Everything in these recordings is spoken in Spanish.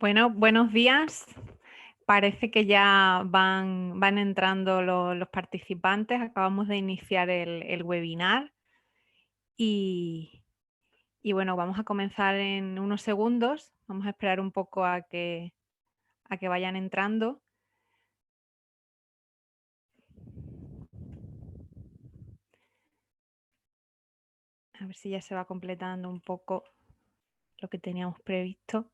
Bueno, buenos días. Parece que ya van entrando los participantes. Acabamos de iniciar el webinar y, bueno, vamos a comenzar en unos segundos. Vamos a esperar un poco a que vayan entrando. A ver si ya se va completando un poco lo que teníamos previsto.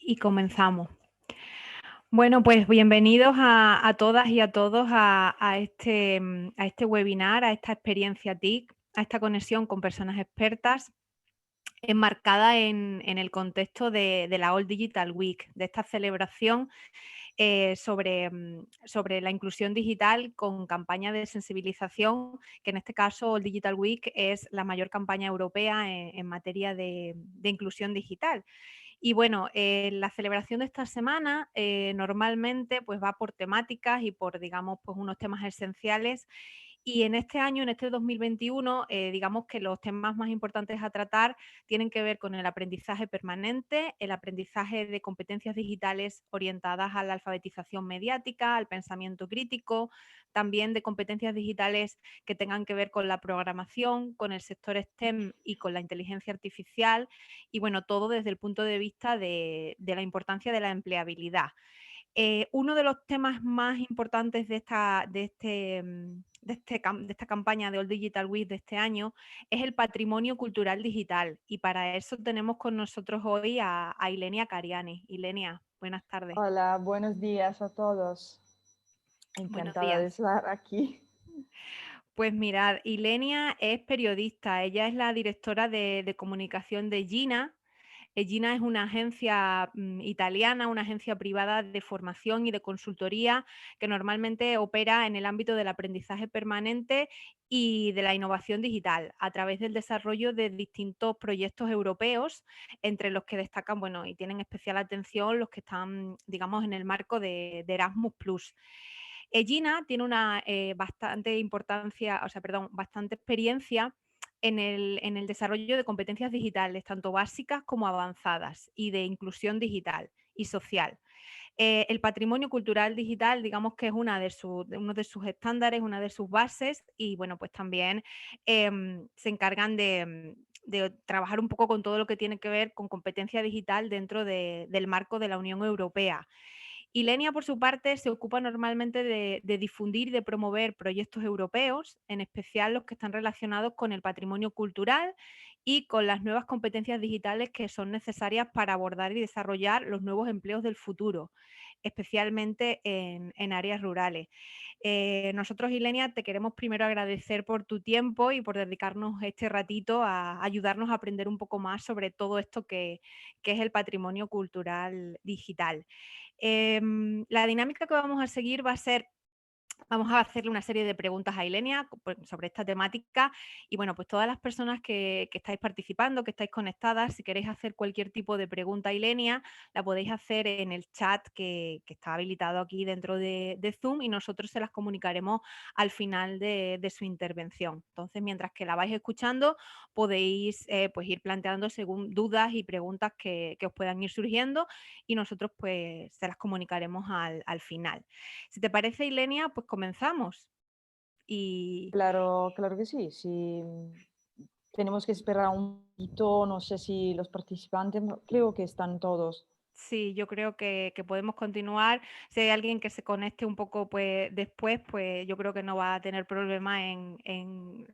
Y comenzamos. Bueno, pues bienvenidos a todas y a todos a este webinar, a esta experiencia TIC, a esta conexión con personas expertas enmarcada en el contexto de la All Digital Week, de esta celebración sobre la inclusión digital con campaña de sensibilización, que en este caso All Digital Week es la mayor campaña europea en materia de inclusión digital. Y bueno, la celebración de esta semana normalmente pues va por temáticas y por, digamos, pues unos temas esenciales. Y en este año, en este 2021, digamos que los temas más importantes a tratar tienen que ver con el aprendizaje permanente, el aprendizaje de competencias digitales orientadas a la alfabetización mediática, al pensamiento crítico, también de competencias digitales que tengan que ver con la programación, con el sector STEM y con la inteligencia artificial, y bueno, todo desde el punto de vista de la importancia de la empleabilidad. Uno de los temas más importantes de esta campaña de All Digital Week de este año es el patrimonio cultural digital, y para eso tenemos con nosotros hoy a Ilenia Cariani. Ilenia, buenas tardes. Hola, buenos días a todos. Buenos Encantada de días. estar aquí. Pues mirad, Ilenia es periodista, ella es la directora de comunicación de Gina. Gina es una agencia italiana, una agencia privada de formación y de consultoría que normalmente opera en el ámbito del aprendizaje permanente y de la innovación digital a través del desarrollo de distintos proyectos europeos, entre los que destacan, bueno, y tienen especial atención los que están, digamos, en el marco de Erasmus+. Gina tiene una bastante importancia, o sea, perdón, bastante experiencia en el desarrollo de competencias digitales, tanto básicas como avanzadas, y de inclusión digital y social. El patrimonio cultural digital, digamos que es uno de sus estándares, una de sus bases, y bueno, pues también se encargan de trabajar un poco con todo lo que tiene que ver con competencia digital dentro del marco de la Unión Europea. Ilenia, por su parte, se ocupa normalmente de difundir y de promover proyectos europeos, en especial los que están relacionados con el patrimonio cultural y con las nuevas competencias digitales que son necesarias para abordar y desarrollar los nuevos empleos del futuro, especialmente en áreas rurales. Nosotros, Ilenia, te queremos primero agradecer por tu tiempo y por dedicarnos este ratito a ayudarnos a aprender un poco más sobre todo esto que es el patrimonio cultural digital. La dinámica que vamos a seguir va a ser, vamos a hacerle una serie de preguntas a Ilenia sobre esta temática, y bueno, pues todas las personas que estáis participando, que estáis conectadas, si queréis hacer cualquier tipo de pregunta a Ilenia, la podéis hacer en el chat que está habilitado aquí dentro de Zoom, y nosotros se las comunicaremos al final de su intervención. Entonces, mientras que la vais escuchando, podéis pues ir planteando según dudas y preguntas que os puedan ir surgiendo, y nosotros pues se las comunicaremos al final. Si te parece, Ilenia, pues comenzamos. Y Claro que sí. Sí, tenemos que esperar un poquito, no sé si los participantes, creo que están todos. sí, yo creo que podemos continuar. Si hay alguien que se conecte un poco pues, después, pues yo creo que no va a tener problema en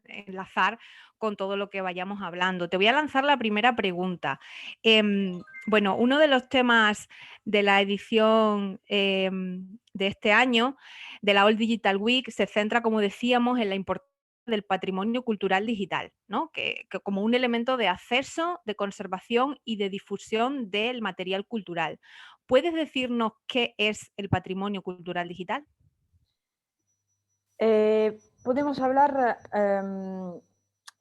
enlazar con todo lo que vayamos hablando. Te voy a lanzar la primera pregunta. Bueno, uno de los temas de la edición de este año, de la All Digital Week, se centra, como decíamos, en la importancia del patrimonio cultural digital, ¿no? Que como un elemento de acceso, de conservación y de difusión del material cultural. ¿Puedes decirnos qué es el patrimonio cultural digital? Podemos hablar,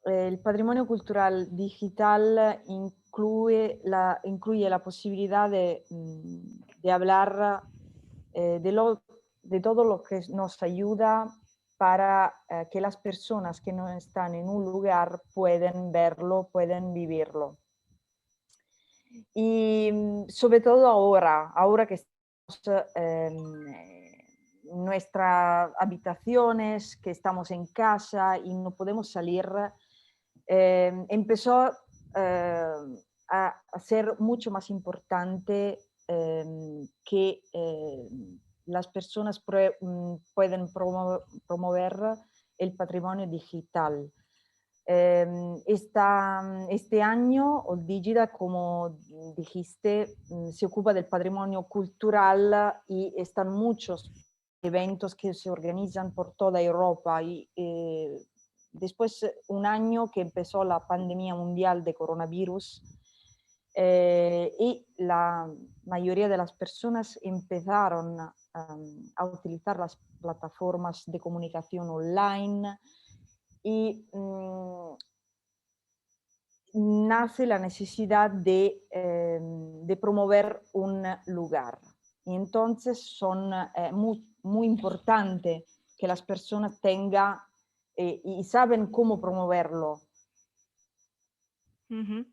el patrimonio cultural digital incluye la posibilidad de hablar de todo lo que nos ayuda para que las personas que no están en un lugar pueden verlo, pueden vivirlo. Y sobre todo ahora que estamos en nuestras habitaciones, que estamos en casa y no podemos salir, empezó a ser mucho más importante que las personas pueden promover el patrimonio digital. Este año Digida, como dijiste, se ocupa del patrimonio cultural y están muchos eventos que se organizan por toda Europa. Y después, un año que empezó la pandemia mundial de coronavirus, y la mayoría de las personas empezaron a utilizar las plataformas de comunicación online y nace la necesidad de promover un lugar. Y entonces son muy importante que las personas tengan y saben cómo promoverlo. Ujú.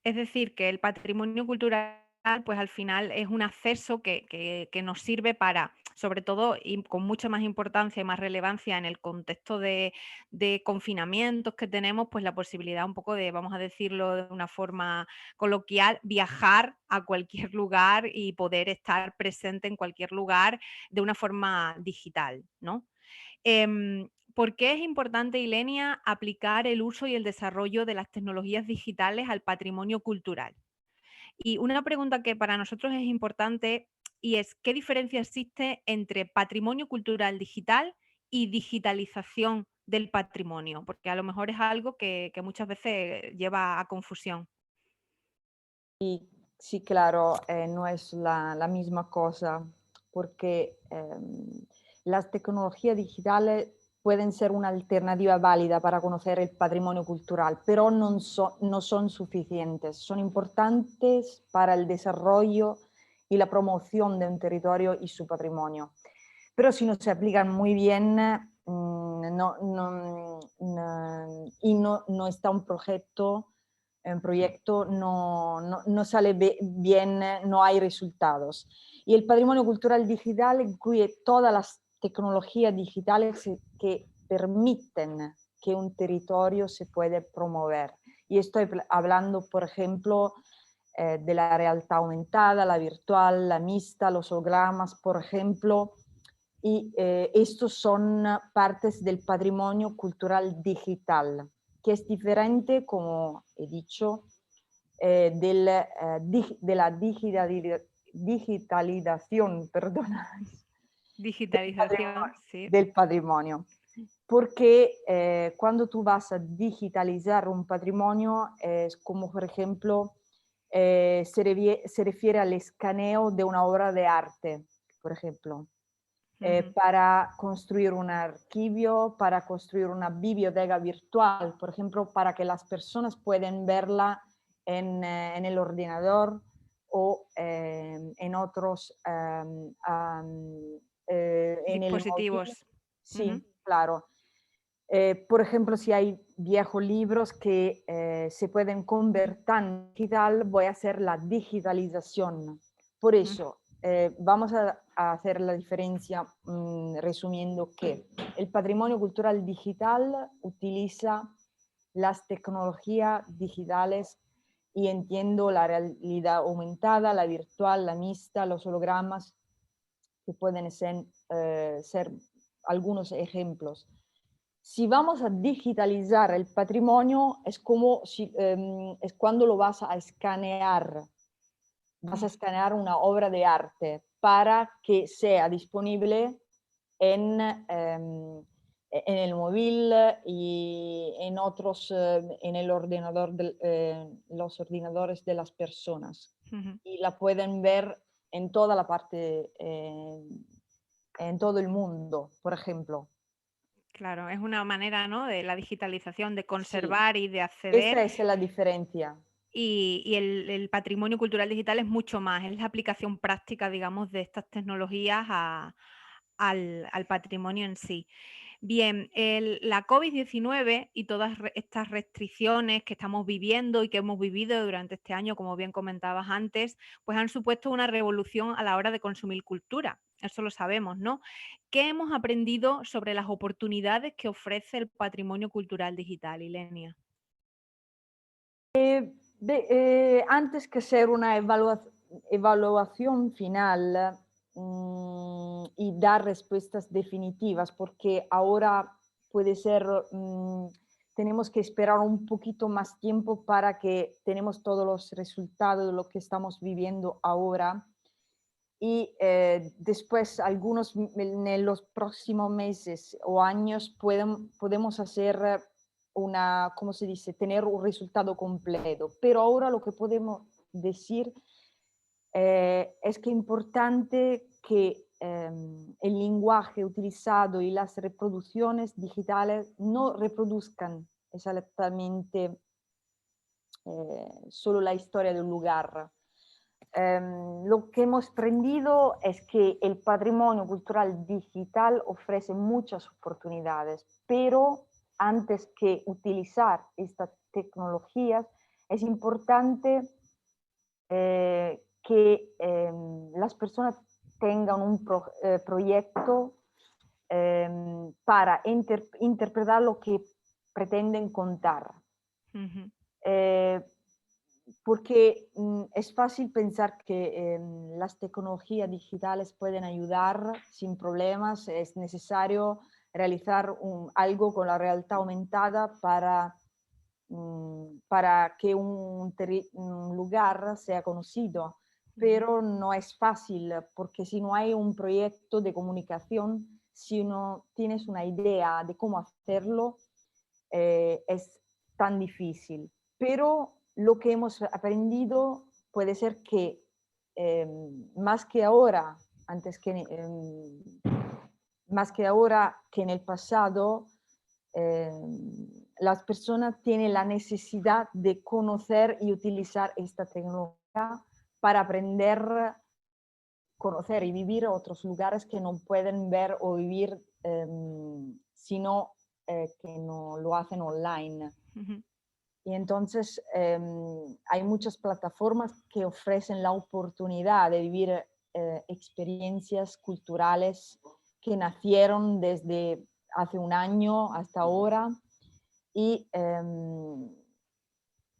Es decir, que el patrimonio cultural, pues al final es un acceso que nos sirve para, sobre todo, y con mucha más importancia y más relevancia en el contexto de confinamientos que tenemos, pues la posibilidad un poco de, vamos a decirlo de una forma coloquial, viajar a cualquier lugar y poder estar presente en cualquier lugar de una forma digital, ¿no? ¿Por qué es importante, Ilenia, aplicar el uso y el desarrollo de las tecnologías digitales al patrimonio cultural? Y una pregunta que para nosotros es importante y es, ¿qué diferencia existe entre patrimonio cultural digital y digitalización del patrimonio? Porque a lo mejor es algo que muchas veces lleva a confusión. Y sí, claro, no es la misma cosa, porque las tecnologías digitales pueden ser una alternativa válida para conocer el patrimonio cultural, pero no son suficientes. Son importantes para el desarrollo y la promoción de un territorio y su patrimonio. Pero si no se aplican muy bien, y no está un proyecto no sale bien, no hay resultados. Y el patrimonio cultural digital incluye todas las tecnologías digitales que permiten que un territorio se puede promover. Y estoy hablando, por ejemplo, de la realidad aumentada, la virtual, la mixta, los hologramas, por ejemplo, y estos son partes del patrimonio cultural digital, que es diferente, como he dicho, de la digitalización, perdona, Digitalización, sí. del patrimonio. Porque cuando tú vas a digitalizar un patrimonio, es como por ejemplo, se refiere al escaneo de una obra de arte, por ejemplo. Ujú. Para construir un archivio, para construir una biblioteca virtual, por ejemplo, para que las personas puedan verla en el ordenador o en otros, en el móvil. Dispositivos. Ujú. Sí, claro. Por ejemplo, si hay viejos libros que se pueden convertir en digital, voy a hacer la digitalización. Por Mm. eso, vamos a hacer la diferencia resumiendo que el patrimonio cultural digital utiliza las tecnologías digitales y entiendo la realidad aumentada, la virtual, la mixta, los hologramas, que pueden ser algunos ejemplos. Si vamos a digitalizar el patrimonio, es como si, es cuando lo vas a escanear. Vas a Mm. escanear una obra de arte para que sea disponible en, en el móvil y en otros, en el ordenador, los ordenadores de las personas. Ujú. Y la pueden ver en toda la parte, en todo el mundo, por ejemplo. Claro, es una manera, ¿no?, de la digitalización, de Sí, conservar y de acceder. esa es la diferencia. Y el patrimonio cultural digital es mucho más, es la aplicación práctica, digamos, de estas tecnologías al patrimonio en sí. Bien, la COVID-19 y todas estas restricciones que estamos viviendo y que hemos vivido durante este año, como bien comentabas antes, pues han supuesto una revolución a la hora de consumir cultura. Eso lo sabemos, ¿no? ¿Qué hemos aprendido sobre las oportunidades que ofrece el patrimonio cultural digital, Ilenia? Antes que ser una evaluación final y dar respuestas definitivas, porque ahora puede ser, tenemos que esperar un poquito más tiempo para que tenemos todos los resultados de lo que estamos viviendo ahora. Y después, en los próximos meses o años, podemos hacer una, ¿cómo se dice?, tener un resultado completo. Pero ahora lo que podemos decir es que es importante que el lenguaje utilizado y las reproducciones digitales no reproduzcan exactamente solo la historia del lugar. Lo que hemos aprendido es que el patrimonio cultural digital ofrece muchas oportunidades, pero antes que utilizar estas tecnologías, es importante que las personas tengan un proyecto para interpretar lo que pretenden contar. Ujú, Eh, Porque es fácil pensar que las tecnologías digitales pueden ayudar sin problemas. Es necesario realizar algo con la realidad aumentada para que un lugar sea conocido. ujú. Pero no es fácil porque si no hay un proyecto de comunicación, si no tienes una idea de cómo hacerlo, es tan difícil. Pero lo que hemos aprendido puede ser que más que ahora, antes que, más que ahora que en el pasado, eh, las personas tienen la necesidad de conocer y utilizar esta tecnología para aprender, conocer y vivir otros lugares que no pueden ver o vivir sino que no lo hacen online. Ujú, Y entonces hay muchas plataformas que ofrecen la oportunidad de vivir experiencias culturales que nacieron desde hace un año hasta ahora. Y,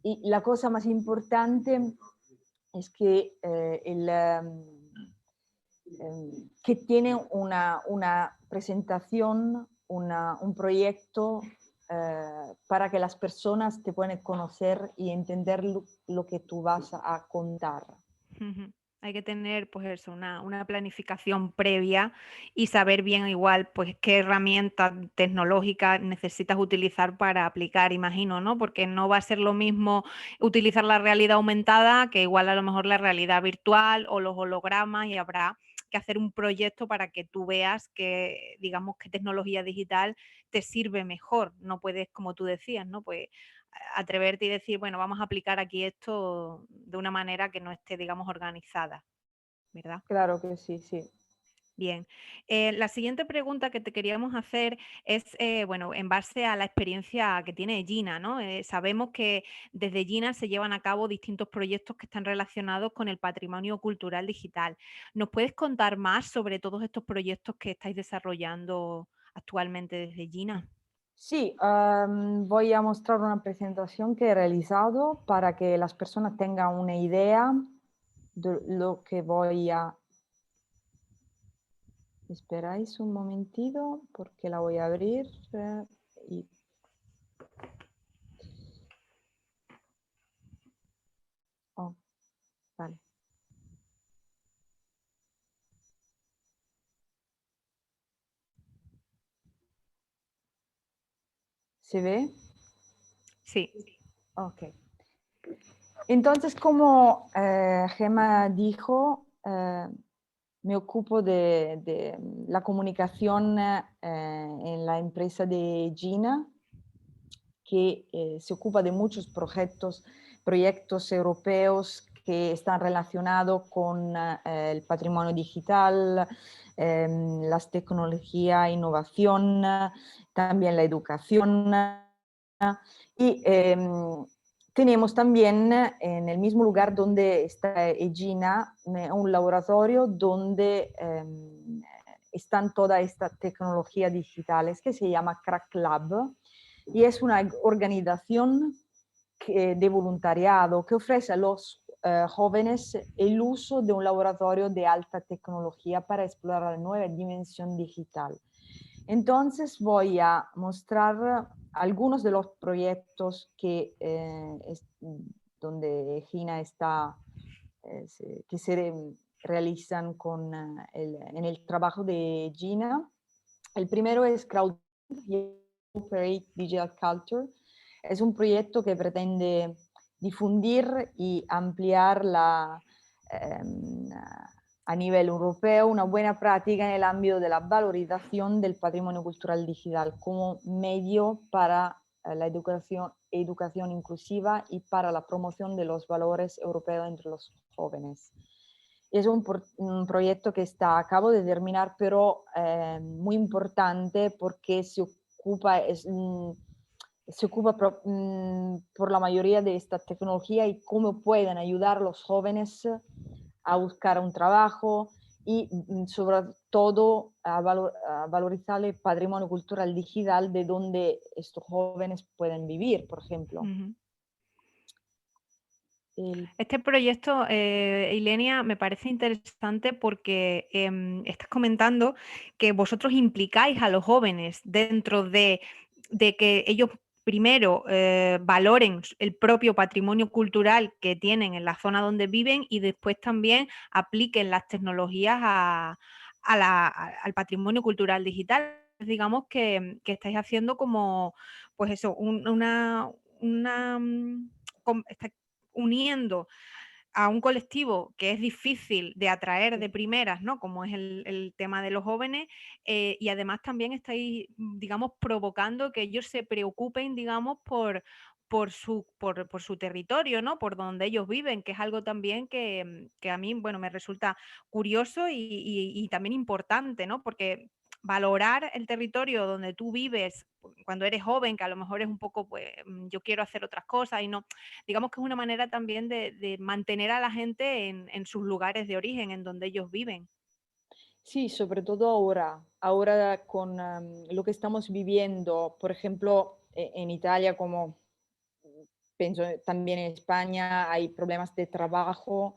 y la cosa más importante es que, que tiene una presentación, un proyecto para que las personas te puedan conocer y entender lo que tú vas a contar. ujú. Hay que tener, pues eso, una planificación previa y saber bien igual, pues qué herramientas tecnológicas necesitas utilizar para aplicar, imagino, ¿no? Porque no va a ser lo mismo utilizar la realidad aumentada que igual a lo mejor la realidad virtual o los hologramas y habrá que hacer un proyecto para que tú veas que, digamos, qué tecnología digital te sirve mejor. No puedes, como tú decías, ¿no? Pues atreverte y decir, bueno, vamos a aplicar aquí esto de una manera que no esté, digamos, organizada, ¿verdad? Claro que sí, sí. Bien. La siguiente pregunta que te queríamos hacer es, bueno, en base a la experiencia que tiene Gina, ¿no? Sabemos que desde Gina se llevan a cabo distintos proyectos que están relacionados con el patrimonio cultural digital. ¿Nos puedes contar más sobre todos estos proyectos que estáis desarrollando actualmente desde Gina? Sí, voy a mostrar una presentación que he realizado para que las personas tengan una idea de lo que voy a... Esperáis un momentito porque la voy a abrir y... Oh, vale. ¿Se ve? Sí. Ok. Entonces, como Gemma dijo, me ocupo de la comunicación en la empresa de Gina, que se ocupa de muchos proyectos europeos que están relacionados con el patrimonio digital, las tecnologías, innovación, también la educación. Y tenemos también en el mismo lugar donde está Egina un laboratorio donde están todas estas tecnologías digitales que se llama Crack Lab y es una organización de voluntariado que ofrece a los jóvenes el uso de un laboratorio de alta tecnología para explorar la nueva dimensión digital. Entonces voy a mostrar algunos de los proyectos que, donde Gina está, que se realizan con, en el trabajo de Gina. El primero es Crowdfunding Operate Digital Culture. Es un proyecto que pretende difundir y ampliar a nivel europeo una buena práctica en el ámbito de la valorización del patrimonio cultural digital como medio para la educación inclusiva y para la promoción de los valores europeos entre los jóvenes. Es un proyecto que está a cabo de terminar, pero muy importante porque se ocupa, por la mayoría de esta tecnología y cómo pueden ayudar a los jóvenes a buscar un trabajo y sobre todo a valorizar el patrimonio cultural digital de donde estos jóvenes pueden vivir, por ejemplo. Ujú. El, Este proyecto, Ilenia, me parece interesante porque estás comentando que vosotros implicáis a los jóvenes dentro de que ellos primero valoren el propio patrimonio cultural que tienen en la zona donde viven y después también apliquen las tecnologías al patrimonio cultural digital. Digamos que estáis haciendo como, pues eso, estáis uniendo a un colectivo que es difícil de atraer de primeras, ¿no? Como es el tema de los jóvenes, y además también estáis, digamos, provocando que ellos se preocupen, digamos, por su territorio, ¿no? Por donde ellos viven, que es algo también que a mí, bueno, me resulta curioso y también importante, ¿no? Porque valorar el territorio donde tú vives cuando eres joven, que a lo mejor es un poco, pues, yo quiero hacer otras cosas y no, digamos que es una manera también de mantener a la gente en sus lugares de origen, en donde ellos viven. sí, sobre todo ahora con lo que estamos viviendo, por ejemplo, en Italia, como pienso también en España, hay problemas de trabajo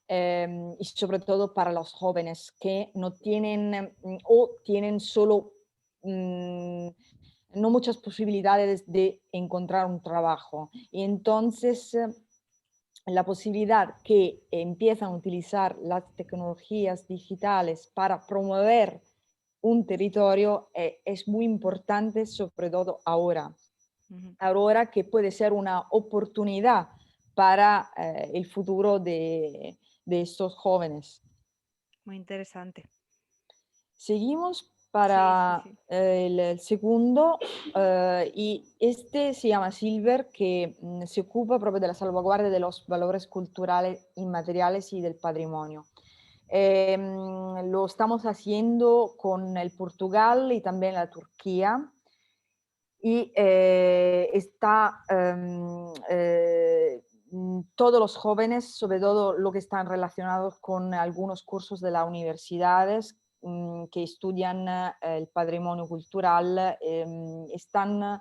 y sobre todo para los jóvenes que no tienen o tienen solo mm, no muchas posibilidades de encontrar un trabajo. Y entonces la posibilidad que empiezan a utilizar las tecnologías digitales para promover un territorio es muy importante, sobre todo ahora. Ujú. Ahora que puede ser una oportunidad para el futuro de estos jóvenes. Muy interesante. Seguimos Sí, sí, para sí. el segundo y este se llama Silver que se ocupa proprio della salvaguardia de los valores culturales inmateriales y del patrimonio. Lo estamos haciendo con el Portugal y también la Turquía y todos los jóvenes, sobre todo los que están relacionados con algunos cursos de las universidades que estudian el patrimonio cultural, están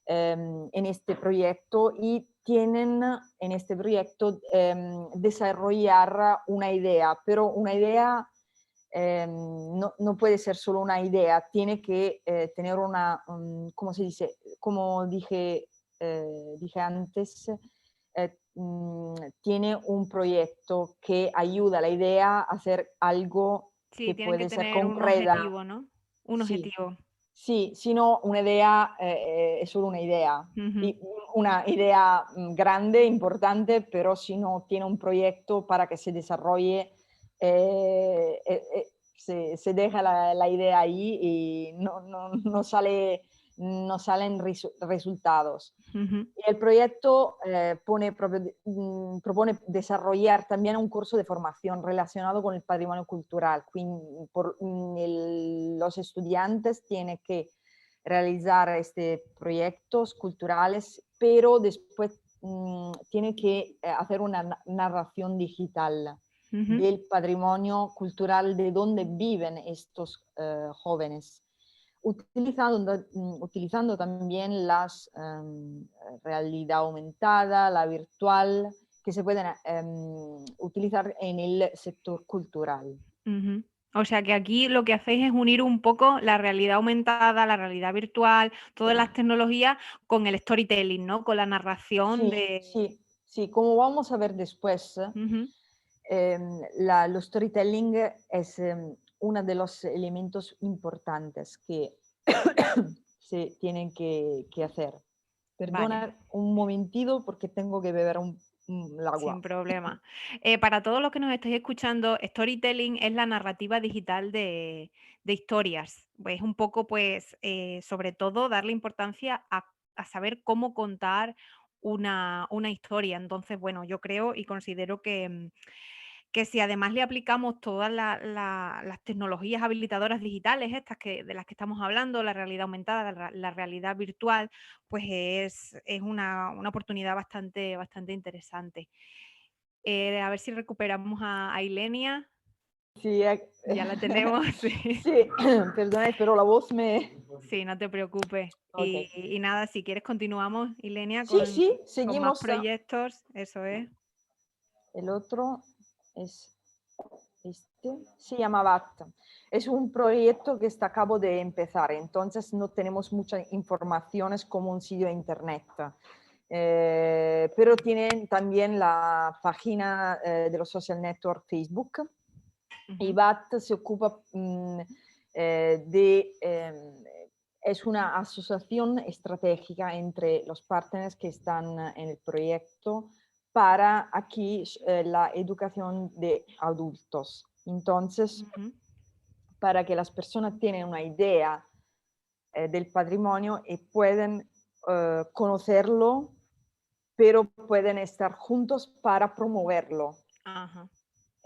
en este proyecto y tienen en este proyecto desarrollar una idea, pero una idea no puede ser solo una idea, tiene que tener una, ¿cómo se dice? Como dije antes, tiene un proyecto que ayuda a la idea a hacer algo Sí, que tienen que puede ser tener un concreta. objetivo, ¿no? Un Sí, objetivo. sí, si no una idea es solo una idea. Ujú. Y una idea grande, importante, pero si no tiene un proyecto para que se desarrolle, se deja la idea ahí y no sale no salen resultados. Ujú. Y el proyecto propone desarrollar también un curso de formación relacionado con el patrimonio cultural. Los estudiantes tienen que realizar proyectos culturales, pero después tienen que hacer una narración digital Ujú. del patrimonio cultural de donde viven estos jóvenes, utilizando también las realidad aumentada, la virtual, que se pueden utilizar en el sector cultural. Ujú. O sea que aquí lo que hacéis es unir un poco la realidad aumentada, la realidad virtual, todas las tecnologías con el storytelling, ¿no? Con la narración Sí, de... sí, sí, como vamos a ver después, Ujú. lo storytelling es uno de los elementos importantes que se tienen que hacer. Vale. Perdona un momentito porque tengo que beber el Sin agua. problema. Para todos los que nos estáis escuchando, storytelling es la narrativa digital de historias. Pues un poco, pues, sobre todo, darle importancia a saber cómo contar una historia. Entonces, bueno, yo creo y considero que si además le aplicamos todas las tecnologías habilitadoras digitales, estas de las que estamos hablando, la realidad aumentada, la realidad virtual, pues es una oportunidad bastante interesante. A ver si recuperamos a Ilenia. Sí, Ya la tenemos, sí. sí, perdona, pero la voz me... Sí, no te preocupes. Ok. Y nada, si quieres continuamos, Ilenia, Sí, sí, con más seguimos. proyectos, eso es. El otro es se llama BAT. Es un proyecto que está a cabo de empezar, entonces no tenemos muchas informaciones como un sitio de internet. Pero tienen también la página de los social network Facebook. Y Ujú, BAT se ocupa es una asociación estratégica entre los partners que están en el proyecto para aquí la educación de adultos. Entonces, ujú. para que las personas tengan una idea del patrimonio y pueden conocerlo, pero pueden estar juntos para promoverlo. Ajá.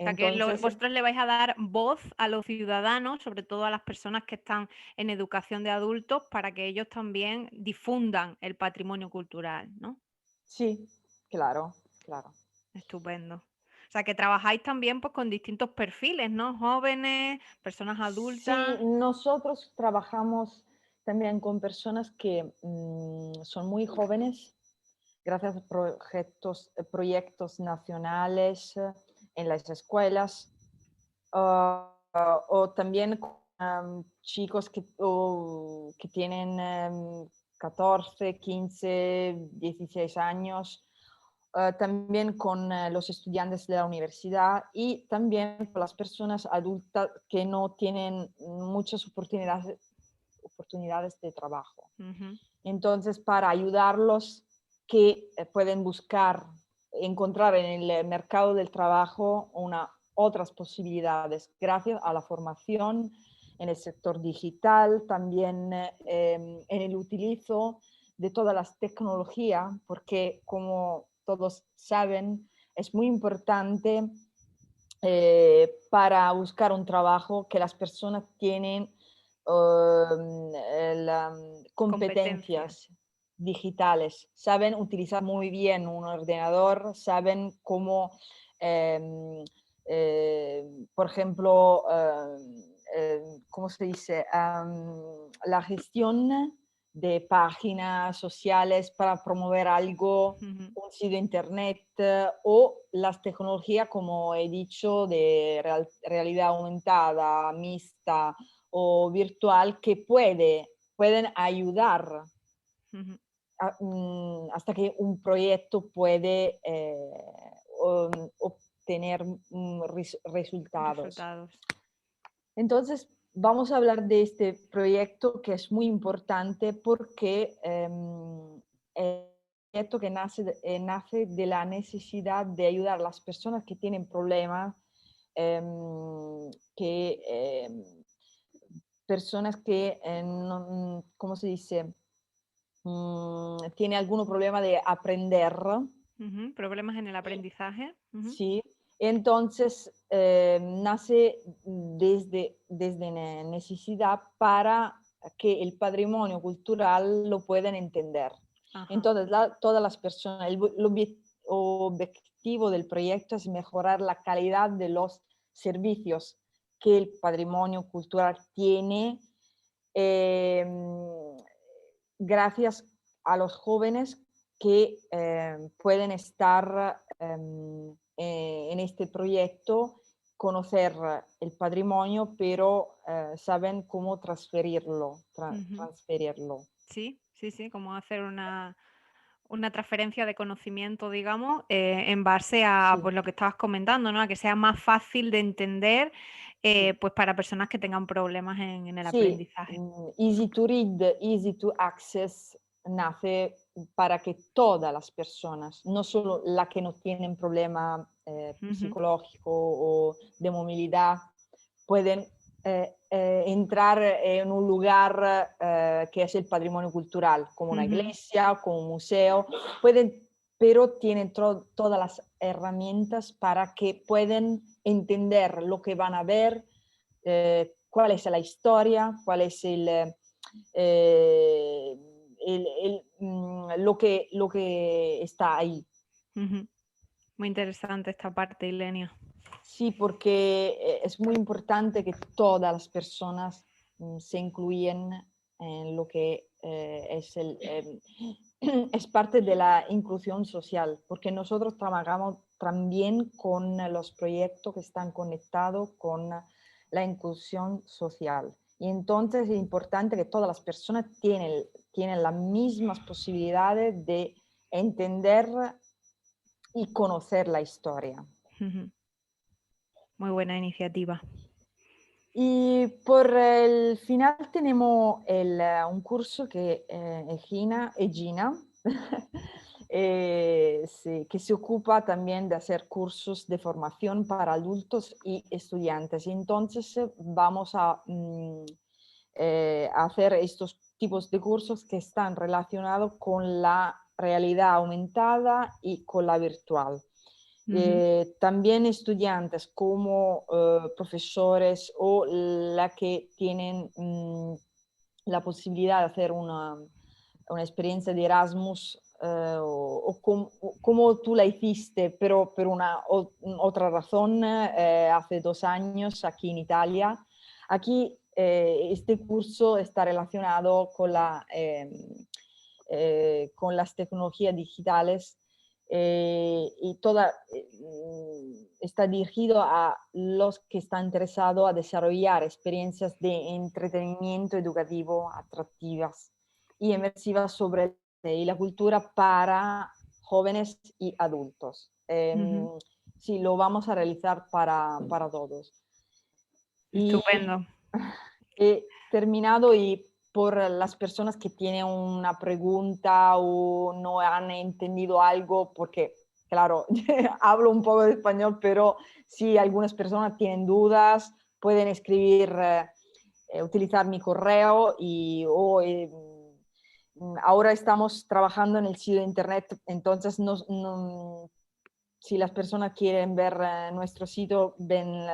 O sea que Entonces, vosotros le vais a dar voz a los ciudadanos, sobre todo a las personas que están en educación de adultos, para que ellos también difundan el patrimonio cultural, ¿no? sí, claro, claro. Estupendo. O sea que trabajáis también pues, con distintos perfiles, ¿no? Jóvenes, personas Sí, adultas. nosotros trabajamos también con personas que son muy jóvenes, gracias a proyectos nacionales en las escuelas, o también con chicos que tienen 14, 15, 16 años, también con los estudiantes de la universidad y también con las personas adultas que no tienen muchas oportunidades de trabajo. Ujú, Entonces, para ayudarlos, que pueden encontrar en el mercado del trabajo otras posibilidades gracias a la formación en el sector digital, también en el utilizo de todas las tecnologías, porque como todos saben, es muy importante para buscar un trabajo que las personas tienen competencias. competencias digitales, saben utilizar muy bien un ordenador, saben cómo, em, por ejemplo, ¿cómo se dice? La gestión de páginas sociales para promover algo, Ujú, un sitio de internet o las tecnologías, como he dicho, de realidad aumentada, mixta o virtual, que pueden ayudar hasta que un proyecto puede obtener resultados. resultados. Entonces, vamos a hablar de este proyecto que es muy importante porque es un proyecto que nace de la necesidad de ayudar a las personas que tienen problemas, que personas que, ¿cómo se dice? Tiene algún problema de aprender, Ujú, problemas en el aprendizaje. Ujú, sí. Entonces, nace desde necesidad para que el patrimonio cultural lo puedan entender. ajá. Entonces, todas las personas, el objetivo del proyecto es mejorar la calidad de los servicios que el patrimonio cultural tiene, em, gracias a los jóvenes que pueden estar en este proyecto, conocer el patrimonio, pero saben cómo Ujú. transferirlo. Sí, sí, sí, como hacer una transferencia de conocimiento, digamos, en base a, Sí, pues, lo que estabas comentando, ¿no? A que sea más fácil de entender, sí. pues, para personas que tengan problemas en el Sí, aprendizaje. Easy to Read, Easy to Access nace para que todas las personas, no solo las que no tienen problema Ujú, psicológico o de movilidad, pueden entrar en un lugar que es el patrimonio cultural, como una ujú, iglesia, como un museo, pueden, pero tienen todas las herramientas para que puedan entender lo que van a ver, cuál es la historia, cuál es lo que está ahí. ujú. Muy interesante esta parte, Ilenia. Sí, porque es muy importante que todas las personas se incluyan en lo que es parte de la inclusión social, porque nosotros trabajamos también con los proyectos que están conectados con la inclusión social. Y entonces es importante que todas las personas tienen las mismas posibilidades de entender y conocer la historia. Ujú. Muy buena iniciativa. Y por el final tenemos un curso que es Gina, sí, que se ocupa también de hacer cursos de formación para adultos y estudiantes. Y entonces vamos a hacer estos tipos de cursos que están relacionados con la realidad aumentada y con la virtual. Ujú, También estudiantes como profesores o la que tienen la posibilidad de hacer una experiencia de Erasmus o como tú la hiciste, pero por otra razón, hace 2 años aquí en Italia. Aquí este curso está relacionado con las tecnologías digitales y está dirigido a los que están interesados a desarrollar experiencias de entretenimiento educativo atractivas y inmersivas sobre y la cultura para jóvenes y adultos. ujú. Sí, lo vamos a realizar para todos. Y Estupendo. he terminado y por las personas que tienen una pregunta o no han entendido algo, porque claro, hablo un poco de español, pero si algunas personas tienen dudas, pueden escribir, utilizar mi correo ahora estamos trabajando en el sitio de internet, entonces si las personas quieren ver nuestro sitio, ven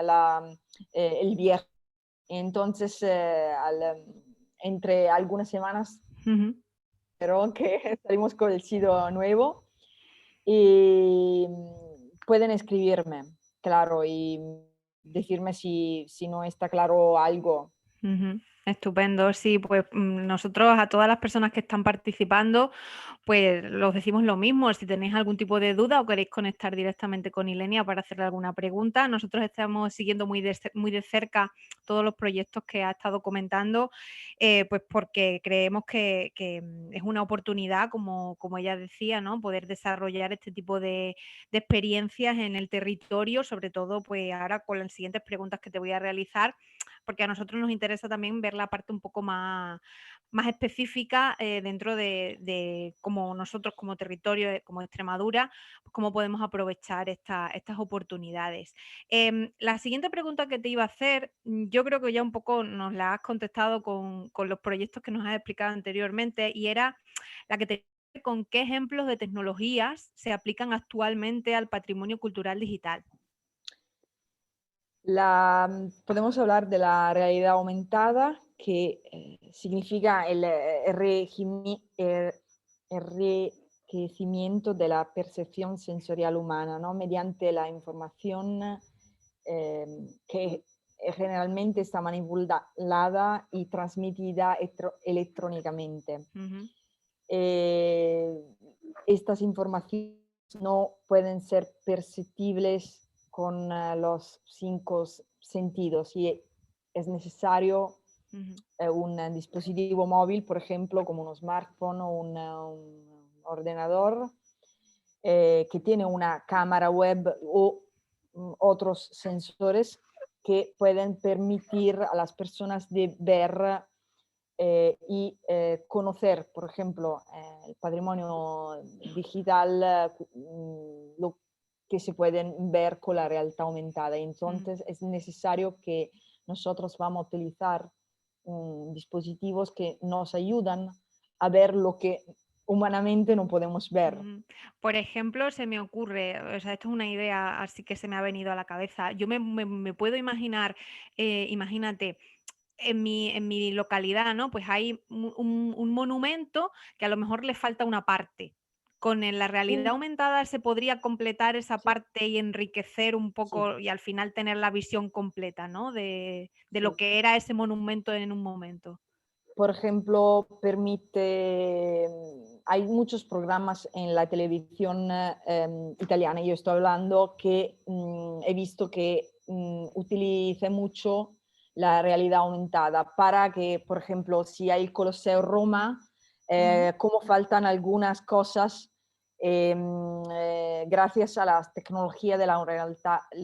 el viejo. Entonces, entre algunas semanas, Ujú. pero que salimos con el sitio nuevo y pueden escribirme, claro, y decirme si no está claro algo. Ujú, estupendo, sí, pues nosotros a todas las personas que están participando, pues los decimos lo mismo, si tenéis algún tipo de duda o queréis conectar directamente con Ilenia para hacerle alguna pregunta, nosotros estamos siguiendo muy de cerca todos los proyectos que ha estado comentando, pues porque creemos que es una oportunidad, como ella decía, ¿no? Poder desarrollar este tipo de experiencias en el territorio, sobre todo pues ahora con las siguientes preguntas que te voy a realizar porque a nosotros nos interesa también ver la parte un poco más específica dentro de cómo nosotros como territorio, como Extremadura, pues cómo podemos aprovechar estas oportunidades. La siguiente pregunta que te iba a hacer, yo creo que ya un poco nos la has contestado con los proyectos que nos has explicado anteriormente, y era la que te con qué ejemplos de tecnologías se aplican actualmente al patrimonio cultural digital. Podemos hablar de la realidad aumentada, que significa el enriquecimiento de la percepción sensorial humana, ¿no? Mediante la información que generalmente está manipulada y transmitida electrónicamente. Ujú, Eh, Estas informaciones no pueden ser perceptibles con los cinco sentidos y es necesario ujú, un dispositivo móvil, por ejemplo, como un smartphone o un ordenador, que tiene una cámara web o otros sensores que pueden permitir a las personas de ver y conocer, por ejemplo, el patrimonio digital, lo que se pueden ver con la realidad aumentada. ujú. Entonces es necesario que nosotros vamos a utilizar dispositivos que nos ayudan a ver lo que humanamente no podemos ver. Ujú. Por ejemplo, se me ocurre, o sea, esto es una idea así que se me ha venido a la cabeza. Yo me puedo imaginar, imagínate, en mi localidad, ¿no? Pues hay un monumento que a lo mejor le falta una parte. La realidad Sí, aumentada se podría completar esa sí, parte y enriquecer un sí, poco y al final tener la visión completa, ¿no? De lo sí. que era ese monumento en un momento. Por ejemplo, permite, hay muchos programas en la televisión italiana, yo estoy hablando, que he visto que utiliza mucho la realidad aumentada para que, por ejemplo, si hay el Colosseo Roma, Ujú, como faltan algunas cosas, gracias a la tecnología de la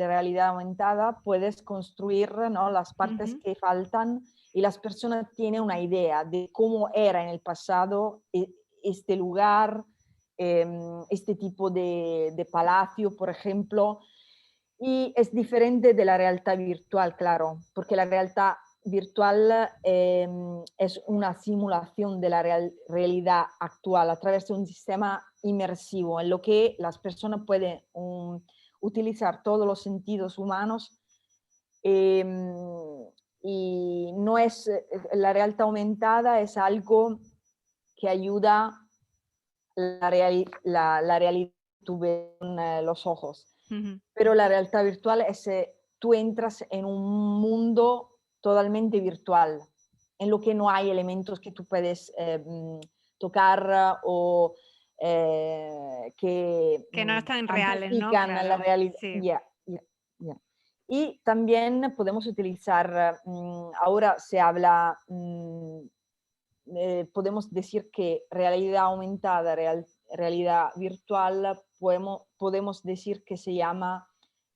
realidad aumentada, puedes construir, ¿no?, las partes ujú, que faltan y las personas tienen una idea de cómo era en el pasado este lugar, este tipo de palacio, por ejemplo, y es diferente de la realidad virtual, claro, porque la realidad virtual es una simulación de la realidad actual a través de un sistema inmersivo en lo que las personas pueden utilizar todos los sentidos humanos. Em, y no es, la realidad aumentada es algo que ayuda la realidad que tú ves con los ojos. ujú. Pero la realidad virtual es, tú entras en un mundo totalmente virtual, en lo que no hay elementos que tú puedes tocar o que Que no están reales, ¿no? amplifican la Claro, realidad. sí. Yeah, yeah, yeah. Y también podemos utilizar, ahora se habla, podemos decir que realidad aumentada, realidad virtual, podemos decir que se llama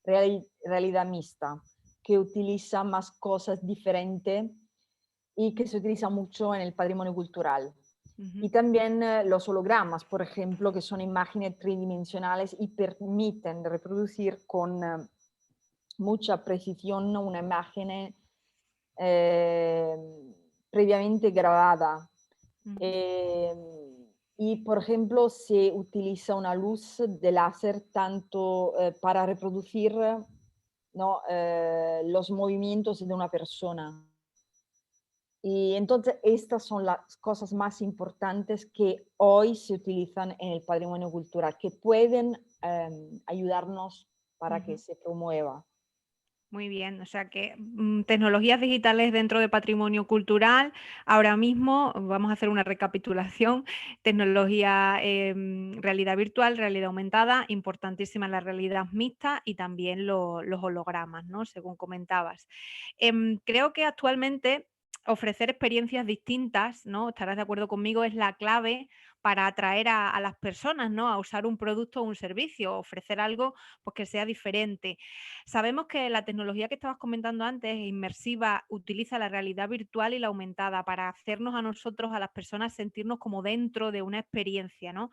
realidad mixta, que utiliza más cosas diferentes y que se utiliza mucho en el patrimonio cultural. Ujú. Y también los hologramas, por ejemplo, que son imágenes tridimensionales y permiten reproducir con mucha precisión una imagen eh, previamente grabada. Ujú. Eh, y, por ejemplo, se utiliza una luz de láser tanto para reproducir, ¿no?, los movimientos de una persona. Y entonces estas son las cosas más importantes que hoy se utilizan en el patrimonio cultural, que pueden ayudarnos para que Ujú. se promueva. Muy bien, o sea que tecnologías digitales dentro de patrimonio cultural, ahora mismo vamos a hacer una recapitulación, tecnología, realidad virtual, realidad aumentada, importantísima la realidad mixta y también los hologramas, ¿no? Según comentabas. Creo que actualmente ofrecer experiencias distintas, ¿no? Estarás de acuerdo conmigo, es la clave para atraer a las personas, ¿no? A usar un producto o un servicio, ofrecer algo pues, que sea diferente. Sabemos que la tecnología que estabas comentando antes, inmersiva, utiliza la realidad virtual y la aumentada para hacernos a nosotros, a las personas, sentirnos como dentro de una experiencia, ¿no?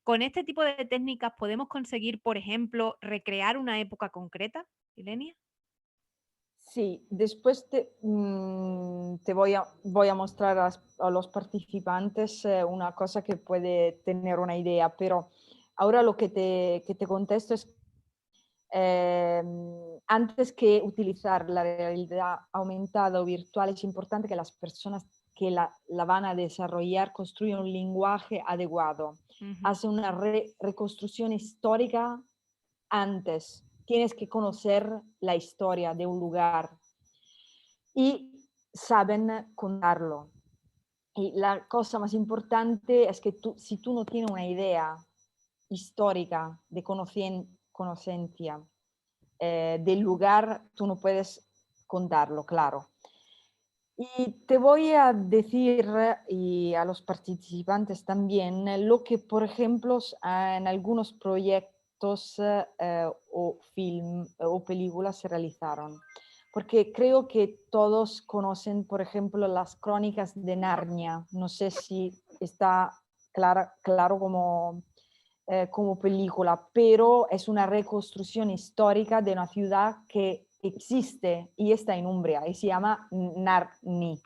Con este tipo de técnicas podemos conseguir, por ejemplo, recrear una época concreta, Ilenia. Sí, después te voy a mostrar a los participantes una cosa que puede tener una idea, pero ahora lo que te contesto es, antes que utilizar la realidad aumentada o virtual, es importante que las personas que la van a desarrollar construyan un lenguaje adecuado, Ujú, hacen una reconstrucción histórica antes. Tienes que conocer la historia de un lugar y saben contarlo. Y la cosa más importante es que si tú no tienes una idea histórica de conocencia del lugar, tú no puedes contarlo, claro. Y te voy a decir, y a los participantes también, lo que, por ejemplo, en algunos proyectos o film o películas se realizaron. Porque creo que todos conocen, por ejemplo, las crónicas de Narnia. No sé si está claro como, como película, pero es una reconstrucción histórica de una ciudad que existe y está en Umbria y se llama Narni.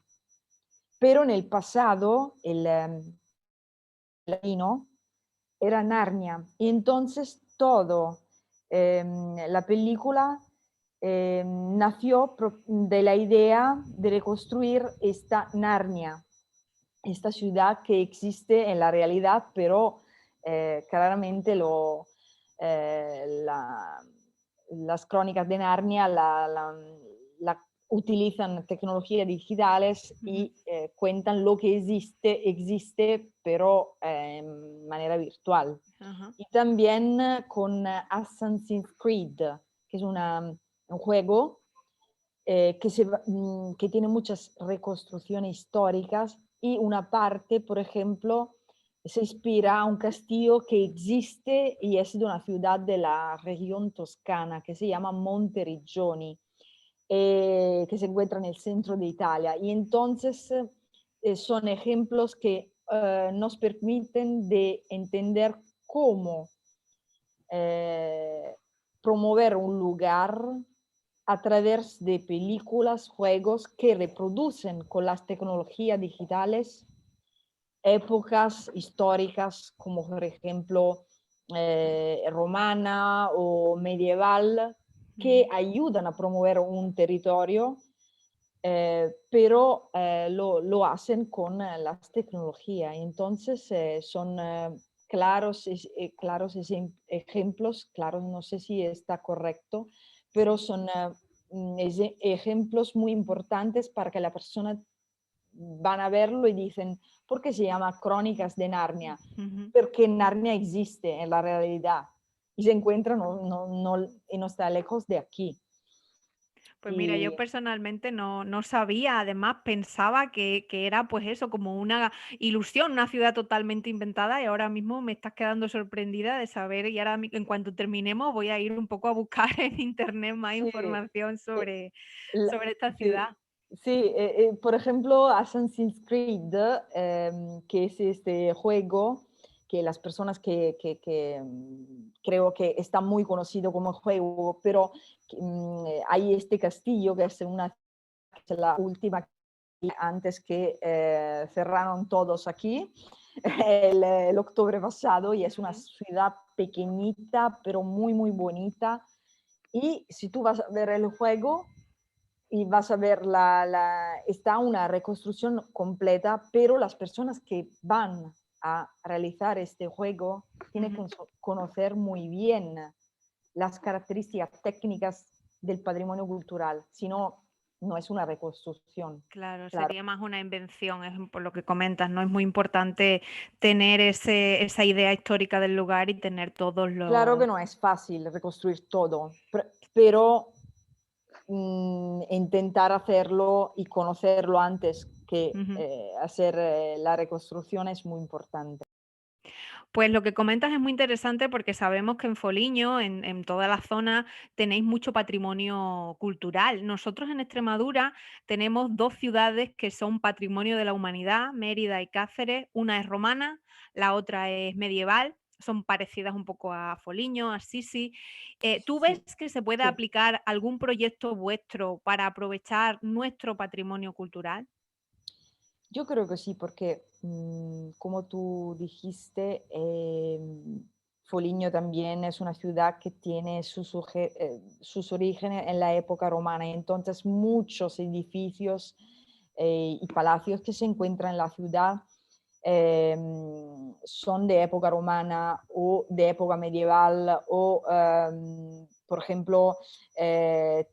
Pero en el pasado, el latino era Narnia. Y entonces todo, la película nació de la idea de reconstruir esta Narnia, esta ciudad que existe en la realidad, pero claramente la, las crónicas de Narnia la utilizan tecnologías digitales ujú. y cuentan lo que existe, pero en manera virtual. Ajá. Y también con Assassin's Creed, que es un juego que tiene muchas reconstrucciones históricas y una parte, por ejemplo, se inspira a un castillo que existe y es de una ciudad de la región toscana que se llama Monteriggioni, que se encuentra en el centro de Italia. Y entonces son ejemplos que nos permiten de entender cómo eh, promover un lugar a través de películas, juegos que reproducen con las tecnologías digitales épocas históricas como por ejemplo romana o medieval que Ujú. ayudan a promover un territorio, pero lo hacen con las tecnologías. Entonces son claros, claros ejemplos, claros, no sé si está correcto, pero son ejemplos muy importantes para que la persona van a verlo y dicen, ¿por qué se llama Crónicas de Narnia? Ujú. Porque Narnia existe en la realidad y se encuentra y no está lejos de aquí. Pues mira, yo Y personalmente no sabía, además pensaba que era pues eso, como una ilusión, una ciudad totalmente inventada y ahora mismo me estás quedando sorprendida de saber y ahora en cuanto terminemos voy a ir un poco a buscar en internet más sí, información eh, la- sobre esta sí, ciudad. sí, por ejemplo, Assassin's Creed, que es este juego que las personas creo que está muy conocido como juego, pero hay este castillo que es que es la última antes que cerraron todos aquí el octubre pasado y es una Ujú. ciudad pequeñita pero muy muy bonita y si tú vas a ver el juego y vas a ver está una reconstrucción completa, pero las personas que van a realizar este juego tienen que Ujú. conocer muy bien las características técnicas del patrimonio cultural, si no, no es una reconstrucción. Claro, Claro, sería más una invención, es por lo que comentas, ¿no? Es muy importante tener esa idea histórica del lugar y tener todos claro los... que no es fácil reconstruir todo, pero intentar hacerlo y conocerlo antes que Ujú. hacer la reconstrucción es muy importante. Pues lo que comentas es muy interesante porque sabemos que en Foliño, en toda la zona, tenéis mucho patrimonio cultural. Nosotros en Extremadura tenemos dos ciudades que son patrimonio de la humanidad, Mérida y Cáceres. Una es romana, la otra es medieval. Son parecidas un poco a Foliño, a Sisi. ¿Tú ves Sí, que se puede sí. aplicar algún proyecto vuestro para aprovechar nuestro patrimonio cultural? Yo creo que sí, porque como tú dijiste, Foligno también es una ciudad que tiene sus orígenes en la época romana, y entonces muchos edificios y palacios que se encuentran en la ciudad son de época romana o de época medieval o, por ejemplo,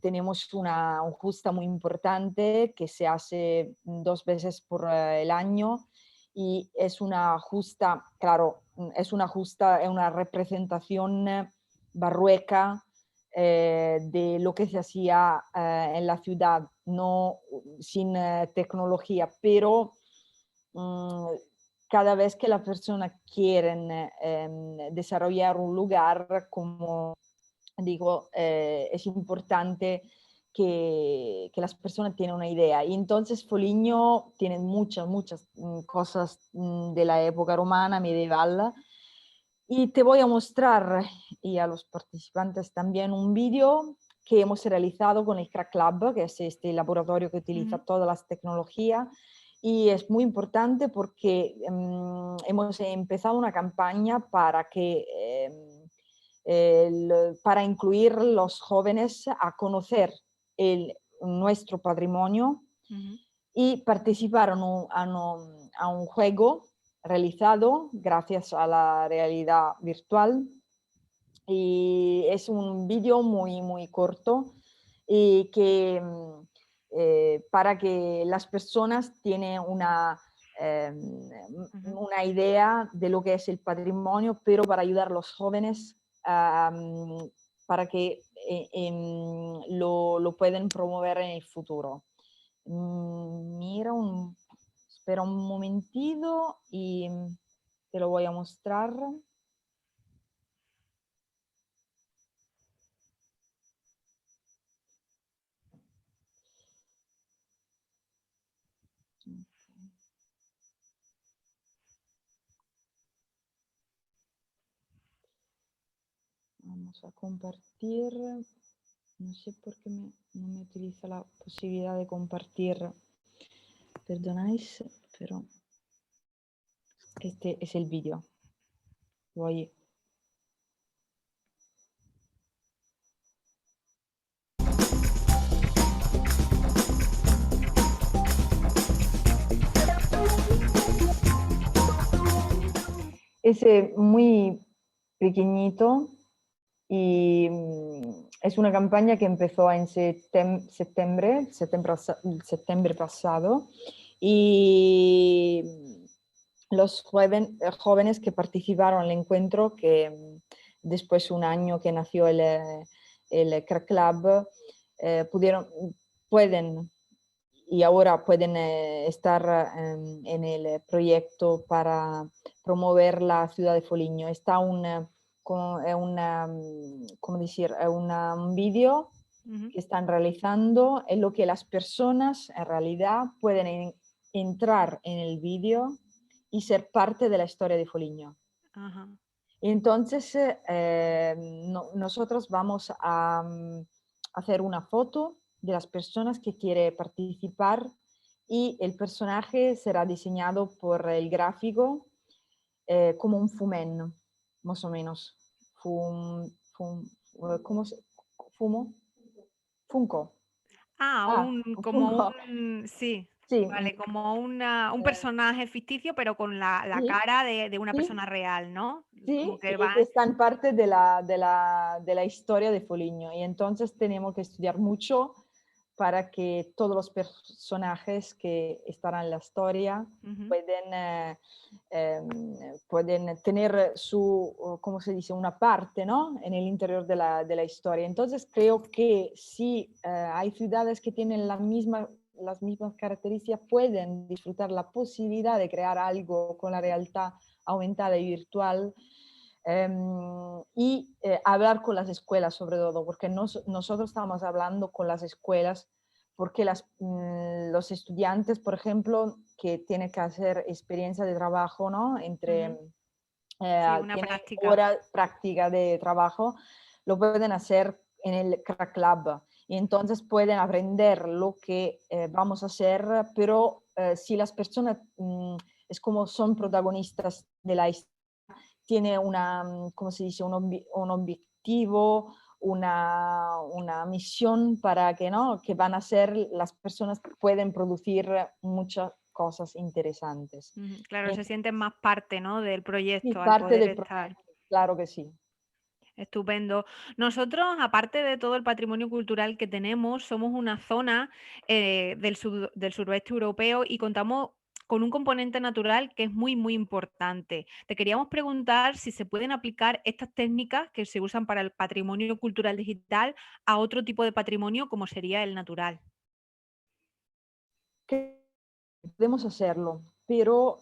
tenemos una justa muy importante que se hace 2 veces por el año y es una justa, claro, es una representación barroca de lo que se hacía en la ciudad, no sin tecnología, pero mm, cada vez que las personas quieren desarrollar un lugar, como digo, es importante que las personas tienen una idea. Y entonces Foligno tiene muchas cosas de la época romana, medieval. Y te voy a mostrar, y a los participantes también, un vídeo que hemos realizado con el Crack Lab, que es este laboratorio que utiliza Ujú, todas las tecnologías. Y es muy importante porque hemos empezado una campaña para que para incluir los jóvenes a conocer nuestro patrimonio ujú. y participaron a un juego realizado gracias a la realidad virtual y es un vídeo muy corto y que para que las personas tienen Ujú. una idea de lo que es el patrimonio, pero para ayudar a los jóvenes para que lo pueden promover en el futuro. Mira, espera un momentito y te lo voy a mostrar. Vamos a compartir. No sé por qué no me utiliza la posibilidad de compartir. Perdonáis, pero este es el vídeo. Voy. Es muy pequeñito y es una campaña que empezó en septiembre pasado y los jóvenes que participaron en el encuentro, que después de un año que nació el Crack Club, pudieron, pueden y ahora pueden estar en el proyecto para promover la ciudad de Foligno. Está ¿cómo decir? Un vídeo Ujú. que están realizando en lo que las personas en realidad pueden entrar en el vídeo y ser parte de la historia de Foligno. Ajá. Entonces, nosotros vamos a hacer una foto de las personas que quieren participar y el personaje será diseñado por el gráfico como un fumen, más o menos. ¿Cómo se? ¿Fumo? Funko. Ah, Ah, como Funko. un sí, Sí, vale, como un eh, personaje ficticio, pero con la sí, cara de una sí, persona real, ¿no? Como sí, que y que va están parte de la historia de Foligno. Y entonces tenemos que estudiar mucho para que todos los personajes que estarán en la historia Ujú. pueden, pueden tener su, ¿cómo se dice?, una parte, ¿no?, en el interior de la historia. Entonces creo que si hay ciudades que tienen las mismas características, pueden disfrutar la posibilidad de crear algo con la realidad aumentada y virtual. Y hablar con las escuelas sobre todo, porque nosotros estamos hablando con las escuelas, porque los estudiantes, por ejemplo, que tienen que hacer experiencia de trabajo, ¿no?, Ujú. Sí, una tienen práctica. hora práctica de trabajo, lo pueden hacer en el Crack Lab. Y entonces pueden aprender lo que vamos a hacer, pero si las personas es como son protagonistas de la historia, tiene una, ¿cómo se dice?, un objetivo, una misión para que, ¿no?, que van a ser las personas que pueden producir muchas cosas interesantes. Ujú. Claro, Y se sienten más parte, ¿no?, del sí, proyecto al parte poder del estar. proyecto, claro que sí. Estupendo. Nosotros, aparte de todo el patrimonio cultural que tenemos, somos una zona del suroeste europeo y contamos con un componente natural que es muy, muy importante. Te queríamos preguntar si se pueden aplicar estas técnicas que se usan para el patrimonio cultural digital a otro tipo de patrimonio como sería el natural. Que podemos hacerlo, pero,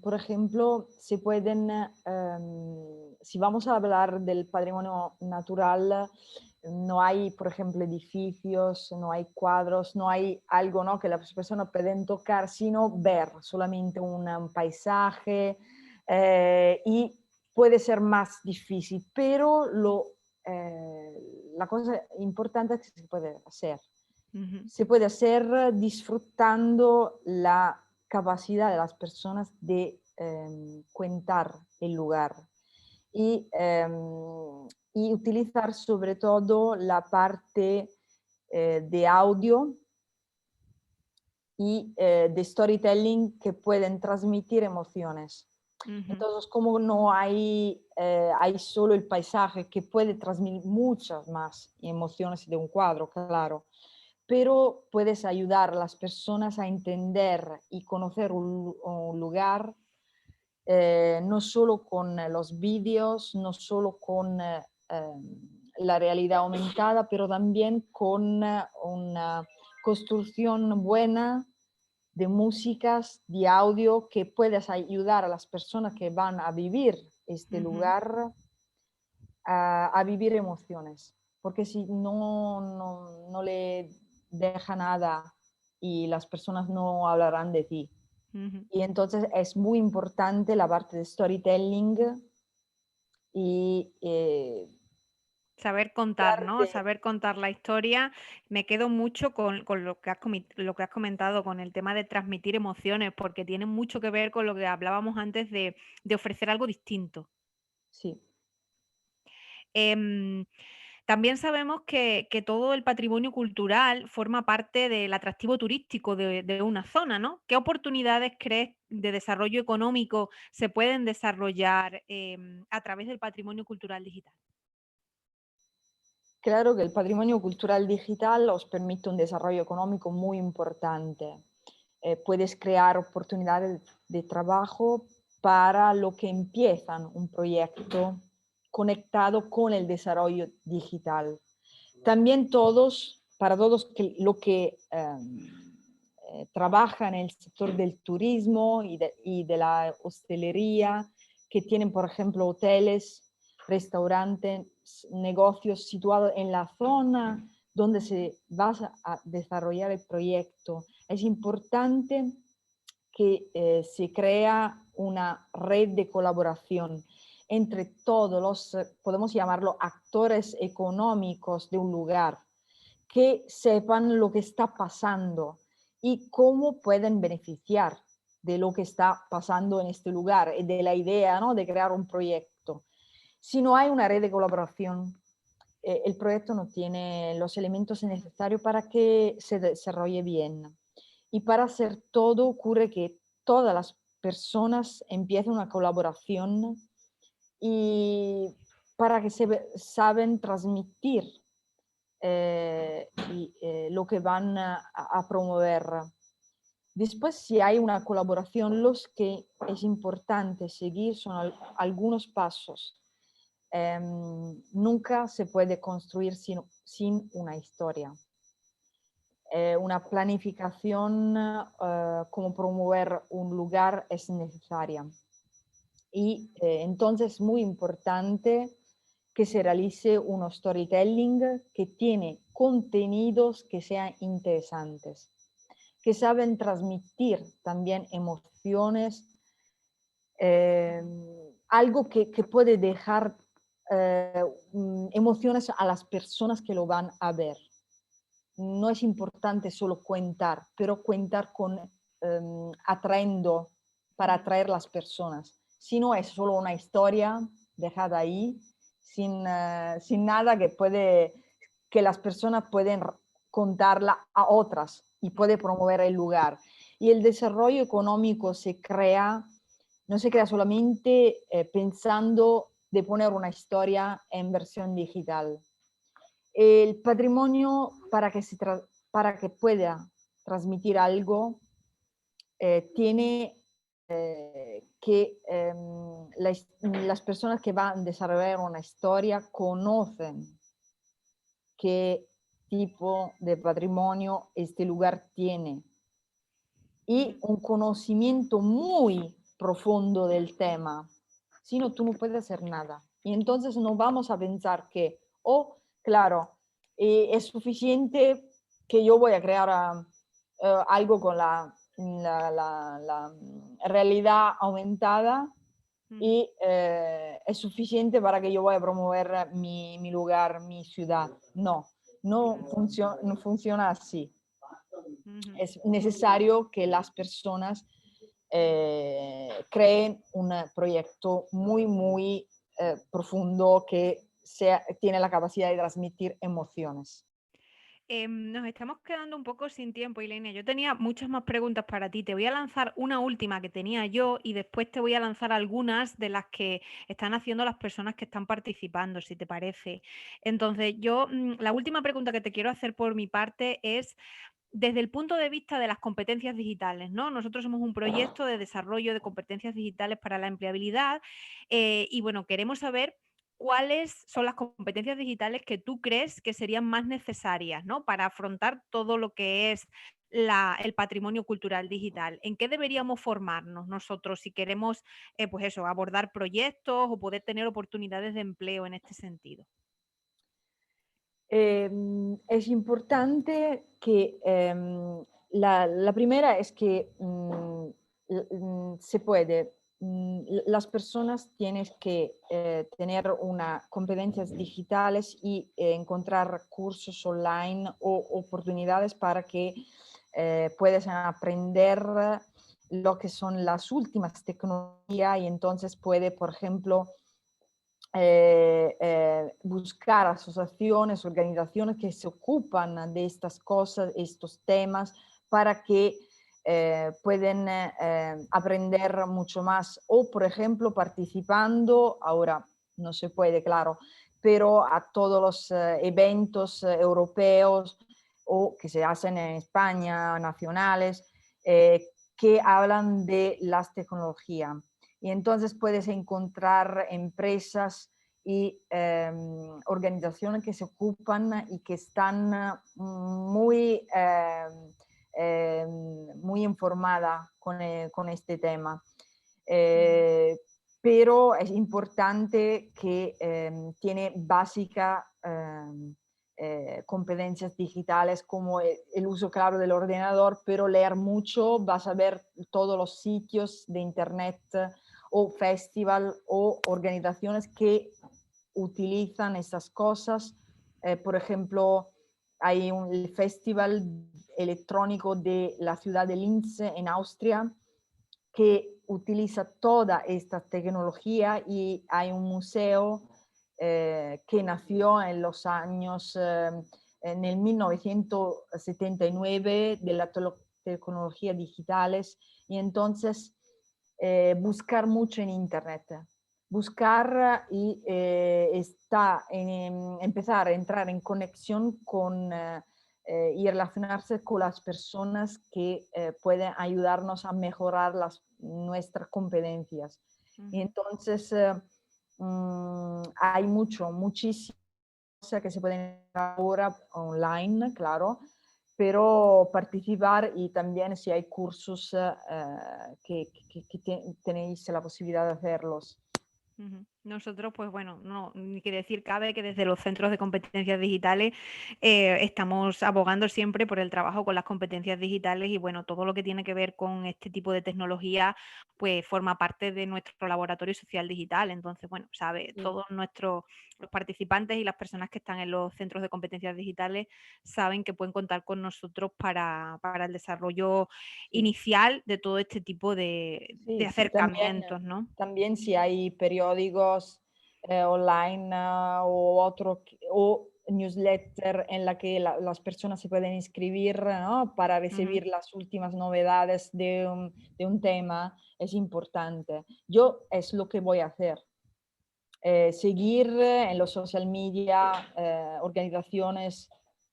por ejemplo, se pueden, si vamos a hablar del patrimonio natural, no hay, por ejemplo, edificios, no hay cuadros, no hay algo, ¿no?, que las personas pueden tocar, sino ver solamente un paisaje, y puede ser más difícil, pero la cosa importante es que se puede hacer. Ujú, Se puede hacer disfrutando la capacidad de las personas de contar el lugar y, y utilizar sobre todo la parte de audio y de storytelling que pueden transmitir emociones. ujú, Entonces, como no hay, hay solo el paisaje que puede transmitir muchas más emociones de un cuadro, claro, pero puedes ayudar a las personas a entender y conocer un lugar, no solo con los vídeos, no solo con la realidad aumentada, pero también con una construcción buena de músicas, de audio, que puedas ayudar a las personas que van a vivir este ujú. lugar a vivir emociones, porque si no le deja nada y las personas no hablarán de ti. Ujú. Y entonces es muy importante la parte de storytelling y Saber contar, hablar ¿no? de, Saber contar la historia. Me quedo mucho con lo que lo que has comentado, con el tema de transmitir emociones, porque tiene mucho que ver con lo que hablábamos antes de ofrecer algo distinto. sí, Em, También sabemos que todo el patrimonio cultural forma parte del atractivo turístico de una zona, ¿no? ¿Qué oportunidades crees de desarrollo económico se pueden desarrollar a través del patrimonio cultural digital? claro que el patrimonio cultural digital os permite un desarrollo económico muy importante. Puedes crear oportunidades de trabajo para lo que empiezan un proyecto conectado con el desarrollo digital. También para todos lo que trabajan en el sector del turismo y de la hostelería, que tienen, por ejemplo, hoteles, restaurantes, negocios situados en la zona donde se va a desarrollar el proyecto. Es importante que se crea una red de colaboración entre todos los, podemos llamarlo, actores económicos de un lugar, que sepan lo que está pasando y cómo pueden beneficiar de lo que está pasando en este lugar y de la idea, ¿no?, de crear un proyecto. Si no hay una red de colaboración, el proyecto no tiene los elementos necesarios para que se desarrolle bien. Y para hacer todo ocurre que todas las personas empiezan una colaboración y para que saben transmitir lo que van a promover. Después, si hay una colaboración, los que es importante seguir son algunos pasos. Nunca se puede construir sin una historia. Una planificación, como promover un lugar es necesaria. Y entonces es muy importante que se realice un storytelling que tiene contenidos que sean interesantes, que saben transmitir también emociones, algo que puede dejar emociones a las personas que lo van a ver. No es importante solo contar, pero contar con atrayendo, para atraer las personas. Si no es solo una historia dejada ahí, sin nada que las personas pueden contarla a otras y puede promover el lugar. Y el desarrollo económico no se crea solamente pensando de poner una historia en versión digital. El patrimonio, para que pueda transmitir algo, tiene que las personas que van a desarrollar una historia conocen qué tipo de patrimonio este lugar tiene y un conocimiento muy profundo del tema. Si no, tú no puedes hacer nada. Y entonces no vamos a pensar que, claro, es suficiente que yo voy a crear algo con la realidad aumentada y es suficiente para que yo voy a promover mi lugar, mi ciudad. No, no funciona así. Es necesario que las personas creen un proyecto muy, muy profundo que tiene la capacidad de transmitir emociones. Nos estamos quedando un poco sin tiempo, Ilenia. Yo tenía muchas más preguntas para ti. Te voy a lanzar una última que tenía yo y después te voy a lanzar algunas de las que están haciendo las personas que están participando, si te parece. Entonces, la última pregunta que te quiero hacer por mi parte es, desde el punto de vista de las competencias digitales, ¿no? Nosotros somos un proyecto de desarrollo de competencias digitales para la empleabilidad y bueno, queremos saber cuáles son las competencias digitales que tú crees que serían más necesarias, ¿no? Para afrontar todo lo que es el patrimonio cultural digital. ¿En qué deberíamos formarnos nosotros si queremos, pues eso, abordar proyectos o poder tener oportunidades de empleo en este sentido? Es importante que la primera es que se puede, las personas tienen que tener competencias digitales y encontrar cursos online o oportunidades para que puedan aprender lo que son las últimas tecnologías y entonces puede, por ejemplo, buscar asociaciones, organizaciones que se ocupan de estas cosas, estos temas, para que pueden aprender mucho más. O, por ejemplo, participando, ahora no se puede, claro, pero a todos los eventos europeos o que se hacen en España, nacionales, que hablan de las tecnologías. Y entonces puedes encontrar empresas y organizaciones que se ocupan y que están muy, muy informadas con este tema. Pero es importante que tiene básicas competencias digitales como el uso claro del ordenador, pero leer mucho, vas a ver todos los sitios de internet o festival o organizaciones que utilizan esas cosas. Por ejemplo, hay el festival electrónico de la ciudad de Linz en Austria que utiliza toda esta tecnología y hay un museo que nació en los años, en el 1979 de las tecnologías digitales y entonces buscar mucho en internet buscar y empezar a entrar en conexión con y relacionarse con las personas que pueden ayudarnos a mejorar nuestras competencias. Y Ujú. entonces hay muchísimo que se pueden ahora online, claro, pero participar y también si hay cursos que tenéis la posibilidad de hacerlos. Ujú. Nosotros, pues bueno, no, ni que decir cabe que desde los centros de competencias digitales estamos abogando siempre por el trabajo con las competencias digitales y bueno, todo lo que tiene que ver con este tipo de tecnología, pues forma parte de nuestro laboratorio social digital. Entonces, bueno, sabe, Sí, todos nuestros los participantes y las personas que están en los centros de competencias digitales saben que pueden contar con nosotros para el desarrollo sí. inicial de todo este tipo de Sí, sí, también, acercamientos, ¿no? también si hay periódicos online o newsletter en la que las personas se pueden inscribir, ¿no? Para Ujú. recibir las últimas novedades de un tema, es importante. Yo es lo que voy a hacer. Seguir en los social media organizaciones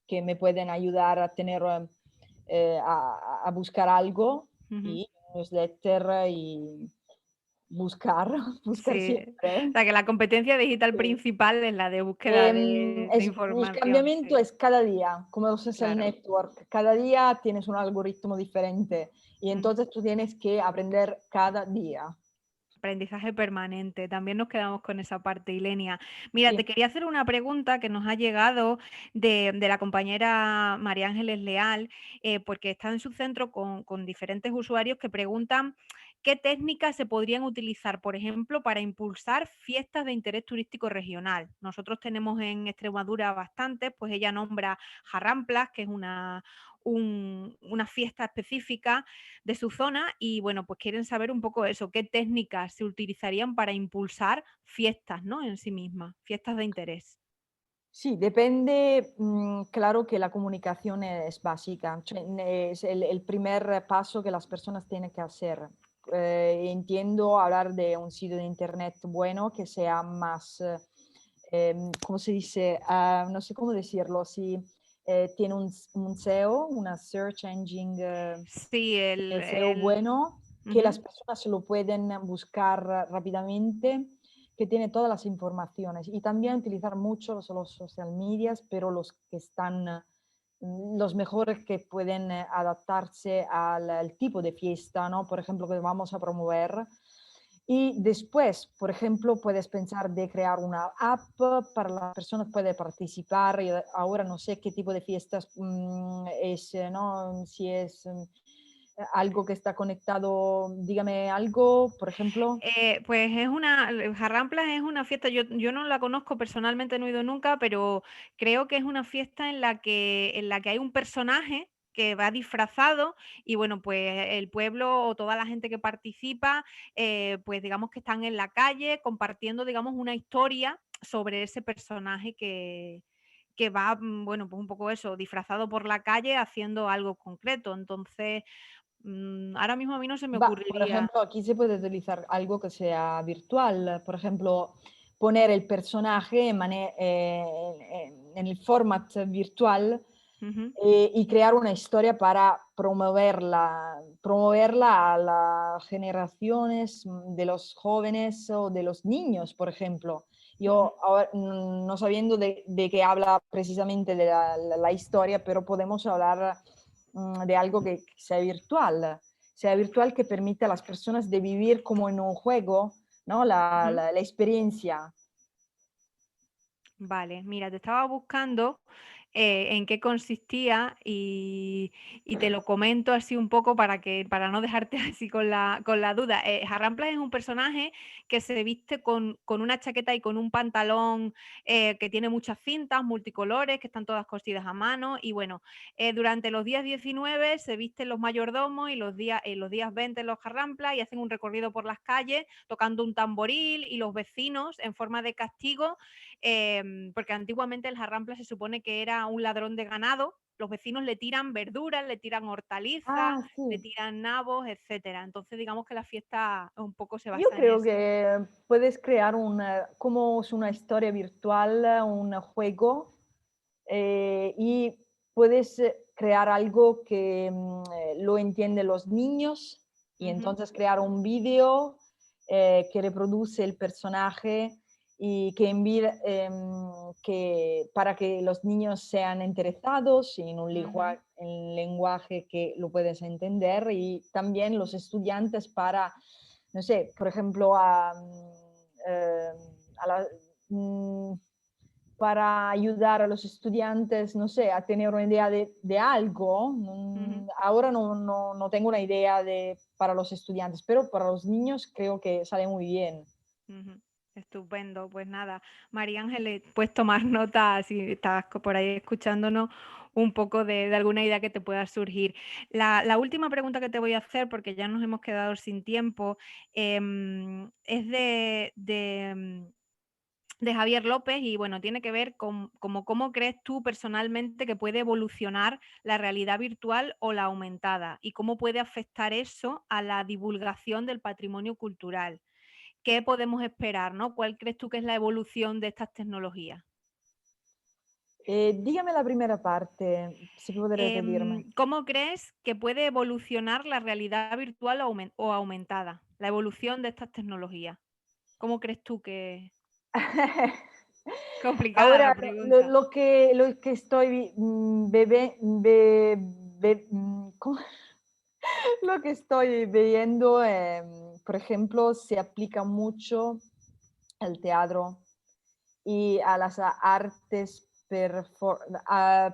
que me pueden ayudar a tener a buscar algo Ujú. y newsletter y buscar, buscar Sí, siempre. o sea, que la competencia digital Sí. principal es la de búsqueda de El información, cambiamiento sí, es cada día, como los social claro. network. Cada día tienes un algoritmo diferente y Ujú. entonces tú tienes que aprender cada día. Aprendizaje permanente, también nos quedamos con esa parte, Ilenia. Mira, te Sí, quería hacer una pregunta que nos ha llegado de la compañera María Ángeles Leal, porque está en su centro con diferentes usuarios que preguntan qué técnicas se podrían utilizar, por ejemplo, para impulsar fiestas de interés turístico regional. Nosotros tenemos en Extremadura bastantes, pues ella nombra Jarramplas, que es una fiesta específica de su zona y bueno, pues quieren saber un poco eso, qué técnicas se utilizarían para impulsar fiestas, ¿no? En sí mismas, fiestas de interés. sí, depende, claro que la comunicación es básica, cioè, es el primer paso que las personas tienen que hacer. Entiendo hablar de un sitio de internet bueno que sea más, ¿cómo se dice? Ah, no sé cómo decirlo, si tiene un SEO, una Search Engine, Sí, SEO bueno, que las ujú, personas lo pueden buscar rápidamente, que tiene todas las informaciones y también utilizar mucho los social medias, pero los que están, los mejores que pueden adaptarse al tipo de fiesta, ¿no? Por ejemplo, que vamos a promover. Y después, por ejemplo, puedes pensar de crear una app para las personas, puede participar. Y ahora no sé qué tipo de fiestas es, ¿no? Si es algo que está conectado, dígame algo, por ejemplo. Pues Jarramplas es una fiesta, yo no la conozco personalmente, no he ido nunca, pero creo que es una fiesta en la que hay un personaje que va disfrazado y bueno, pues el pueblo o toda la gente que participa, pues digamos que están en la calle compartiendo, digamos, una historia sobre ese personaje que va, bueno, pues un poco eso, disfrazado por la calle haciendo algo concreto. Entonces, ahora mismo a mí no se me Por ocurriría. ejemplo, aquí se puede utilizar algo que sea virtual, por ejemplo, poner el personaje en el format virtual Ujú, y crear una historia para promoverla a las generaciones de los jóvenes o de los niños, por ejemplo. ujú. Yo, ahora, no sabiendo de qué habla precisamente de la historia, pero podemos hablar de algo que sea virtual que permite a las personas de vivir como en un juego, ¿no? Ujú. La experiencia. Vale, mira, te estaba buscando en qué consistía y te lo comento así un poco para no dejarte así con la duda. Jarramplas es un personaje que se viste con una chaqueta y con un pantalón que tiene muchas cintas multicolores que están todas cosidas a mano y bueno, durante los días 19 se visten los mayordomos y los días 20 los Jarramplas y hacen un recorrido por las calles tocando un tamboril y los vecinos en forma de castigo porque antiguamente el Jarrampla se supone que era un ladrón de ganado los vecinos le tiran verduras, le tiran hortalizas, Ah, le sí. tiran nabos, etcétera. Entonces, digamos que la fiesta un poco se Yo basa en creo eso. que puedes crear como es una historia virtual, un juego, y puedes crear algo que lo entienden los niños y Ujú, entonces crear un vídeo que reproduce el personaje y que envía, para que los niños sean interesados en un ujú, en lenguaje que lo puedes entender y también los estudiantes para, no sé, por ejemplo, a la- mm, para ayudar a los estudiantes, no sé, a tener una idea de algo. ujú, Ahora no tengo una idea para los estudiantes, pero para los niños creo que sale muy bien. ujú. Estupendo, pues nada, María Ángeles, puedes tomar nota si estás por ahí escuchándonos un poco de alguna idea que te pueda surgir. La última pregunta que te voy a hacer, porque ya nos hemos quedado sin tiempo, es de Javier López y bueno, tiene que ver con cómo crees tú personalmente que puede evolucionar la realidad virtual o la aumentada y cómo puede afectar eso a la divulgación del patrimonio cultural. ¿Qué podemos esperar, no? ¿Cuál crees tú que es la evolución de estas tecnologías? Dígame la primera parte, si puede repetirme. ¿Cómo crees que puede evolucionar la realidad virtual o aumentada? La evolución de estas tecnologías. ¿Cómo crees tú que? Complicada Ahora, la pregunta. lo que estoy ¿cómo? Lo que estoy viendo, por ejemplo, se aplica mucho al teatro y a las artes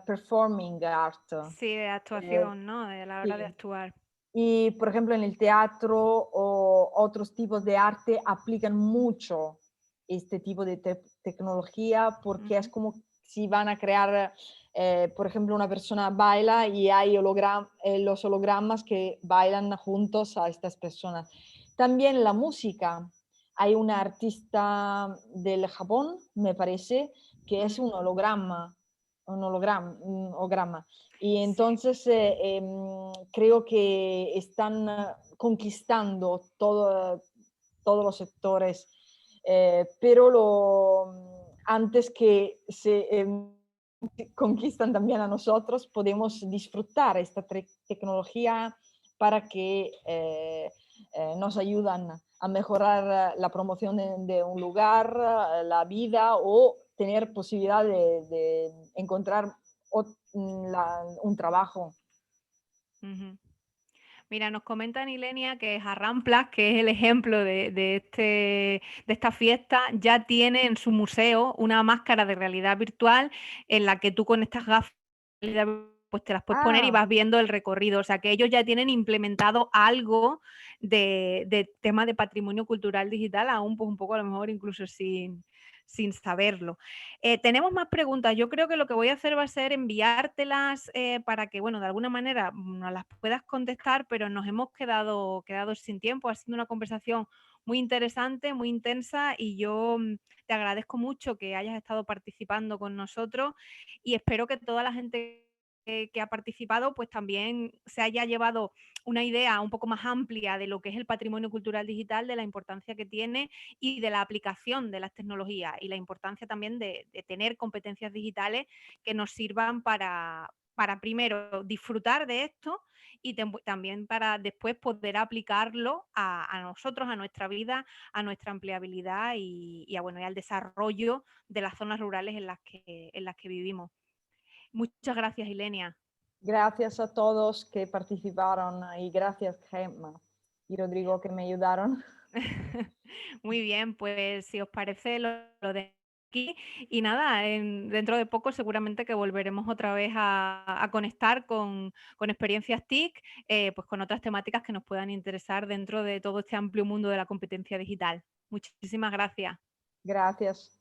performing art. Sí, de Eh, actuación, ¿no? De la hora de sí. actuar. Y, por ejemplo, en el teatro o otros tipos de arte aplican mucho este tipo de tecnología porque es Ujú, como si van a crear, por ejemplo, una persona baila y hay los hologramas que bailan juntos a estas personas. También la música. Hay una artista del Japón, me parece, que es ujú. un holograma. Y Sí. entonces creo que están conquistando todos los sectores, pero antes que se conquistan también a nosotros, podemos disfrutar esta tecnología para que nos ayudan a mejorar la promoción de un lugar, la vida o tener posibilidad de encontrar un trabajo. Ujú. Mira, nos comenta Nilenia que Jarramplas, que es el ejemplo de esta fiesta, ya tiene en su museo una máscara de realidad virtual en la que tú con estas gafas de realidad pues te las puedes poner y Ah, vas viendo el recorrido. O sea que ellos ya tienen implementado algo de tema de patrimonio cultural digital, aún pues un poco a lo mejor incluso sin saberlo. Tenemos más preguntas. Yo creo que lo que voy a hacer va a ser enviártelas para que, bueno, de alguna manera nos las puedas contestar, pero nos hemos quedado sin tiempo. Ha sido una conversación muy interesante, muy intensa y yo te agradezco mucho que hayas estado participando con nosotros y espero que toda la gente que ha participado pues también se haya llevado una idea un poco más amplia de lo que es el patrimonio cultural digital, de la importancia que tiene y de la aplicación de las tecnologías y la importancia también de tener competencias digitales que nos sirvan para primero disfrutar de esto y también para después poder aplicarlo a nosotros, a nuestra vida, a nuestra empleabilidad y al desarrollo de las zonas rurales en las que vivimos. Muchas gracias, Ilenia. gracias a todos que participaron y gracias Gemma y Rodrigo que me ayudaron. Muy bien, pues si os parece lo de aquí y nada, dentro de poco seguramente que volveremos otra vez a conectar con experiencias TIC, pues con otras temáticas que nos puedan interesar dentro de todo este amplio mundo de la competencia digital. Muchísimas gracias. Gracias.